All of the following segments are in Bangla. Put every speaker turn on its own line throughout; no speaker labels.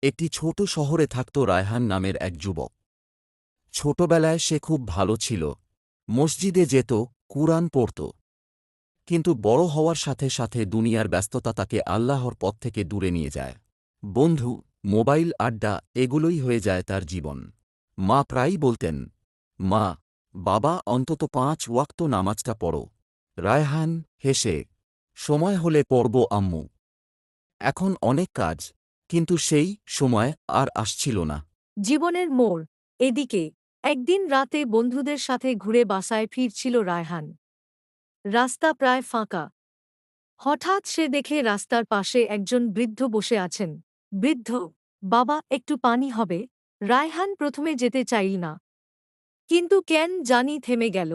একটি ছোট শহরে থাকত রায়হান নামের এক যুবক। ছোটবেলায় সে খুব ভালো ছিল, মসজিদে যেত, কুরআন পড়ত। কিন্তু বড় হওয়ার সাথে সাথে দুনিয়ার ব্যস্ততা তাকে আল্লাহর পথ থেকে দূরে নিয়ে যায়। বন্ধু, মোবাইল আড্ডা, এগুলোই হয়ে যায় তার জীবন। মা প্রায়ই বলতেন, মা, বাবা, অন্তত 5 ওয়াক্ত নামাজটা পড়ো। রায়হান হেসে, সময় হলে পড়ব আম্মু। এখন অনেক কাজ, কিন্তু সেই সময় আর আসছিল না।
জীবনের মোড় এদিকে একদিন রাতে বন্ধুদের সাথে ঘুরে বাসায় ফিরছিল রায়হান। রাস্তা প্রায় ফাঁকা। হঠাৎ সে দেখে রাস্তার পাশে একজন বৃদ্ধ বসে আছেন। বৃদ্ধ, বাবা, একটু পানি হবে? রায়হান প্রথমে যেতে চাইল না, কিন্তু কেন জানি থেমে গেল।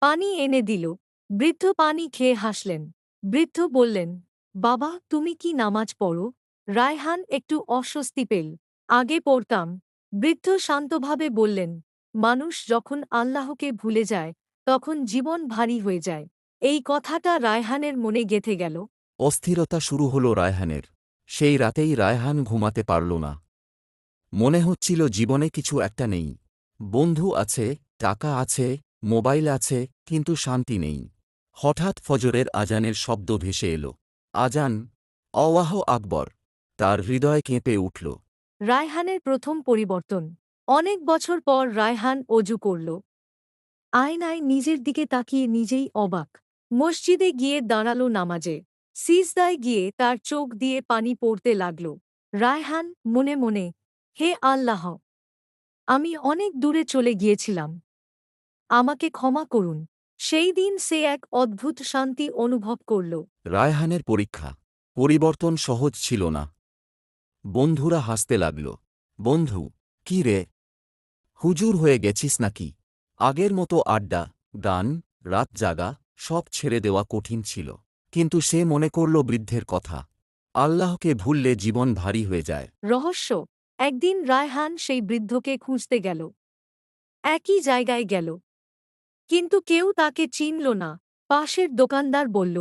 পানি এনে দিল। বৃদ্ধ পানি খেয়ে হাসলেন। বৃদ্ধ বললেন, বাবা, তুমি কি নামাজ পড়ো? রায়হান একটু অস্বস্তি পেল। আগে পড়তাম। বৃদ্ধ শান্তভাবে বললেন, মানুষ যখন আল্লাহকে ভুলে যায় তখন জীবন ভারী হয়ে যায়। এই কথাটা রায়হানের মনে গেঁথে গেল।
অস্থিরতা শুরু হল রায়হানের। সেই রাতেই রায়হান ঘুমাতে পারল না। মনে হচ্ছিল জীবনে কিছু একটা নেই। বন্ধু আছে, টাকা আছে, মোবাইল আছে, কিন্তু শান্তি নেই। হঠাৎ ফজরের আজানের শব্দ ভেসে এল। আজান, আল্লাহ আকবর। তার হৃদয় কেঁপে উঠল।
রায়হানের প্রথম পরিবর্তন। অনেক বছর পর রায়হান অজু করল। আয়নায় নিজের দিকে তাকিয়ে নিজেই অবাক। মসজিদে গিয়ে দাঁড়ালো নামাজে। সিজদায় গিয়ে তার চোখ দিয়ে পানি পড়তে লাগল। রায়হান মনে মনে, হে আল্লাহ, আমি অনেক দূরে চলে গিয়েছিলাম, আমাকে ক্ষমা করুন। সেই দিন সে এক অদ্ভুত শান্তি অনুভব করল।
রায়হানের পরীক্ষা। পরিবর্তন সহজ ছিল না। বন্ধুরা হাসতে লাগল। বন্ধু, কি রে, হুজুর হয়ে গেছিস নাকি? আগের মতো আড্ডা, গান, রাত জাগা, সব ছেড়ে দেওয়া কঠিন ছিল। কিন্তু সে মনে করল বৃদ্ধের কথা, আল্লাহকে ভুললে জীবন ভারী হয়ে যায়।
রহস্য। একদিন রায়হান সেই বৃদ্ধকে খুঁজতে গেল। একই জায়গায় গেল, কিন্তু কেউ তাকে চিনল না। পাশের দোকানদার বলল,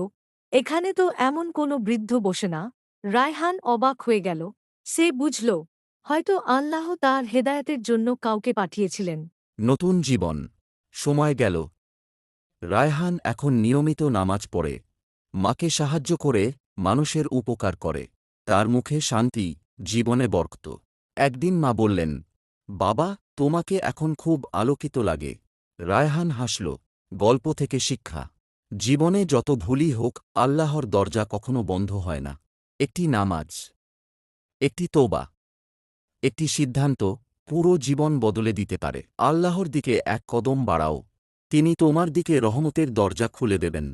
এখানে তো এমন কোনো বৃদ্ধ বসে না। রায়হান অবাক হয়ে গেল। সে বুঝল, হয়তো আল্লাহ তার হেদায়েতের জন্য কাউকে পাঠিয়েছিলেন।
নতুন জীবন। সময় গেল। রায়হান এখন নিয়মিত নামাজ পড়ে, মাকে সাহায্য করে, মানুষের উপকার করে। তার মুখে শান্তি, জীবনে বরকত। একদিন মা বললেন, বাবা, তোমাকে এখন খুব আলোকিত লাগে। রায়হান হাসল। গল্প থেকে শিক্ষা। জীবনে যত ভুলই হোক, আল্লাহর দরজা কখনো বন্ধ হয় না। একটি নামাজ, একটি তোবা, একটি সিদ্ধান্ত পুরো জীবন বদলে দিতে পারে। আল্লাহর দিকে এক কদম বাড়াও, তিনি তোমার দিকে রহমতের দরজা খুলে দেবেন।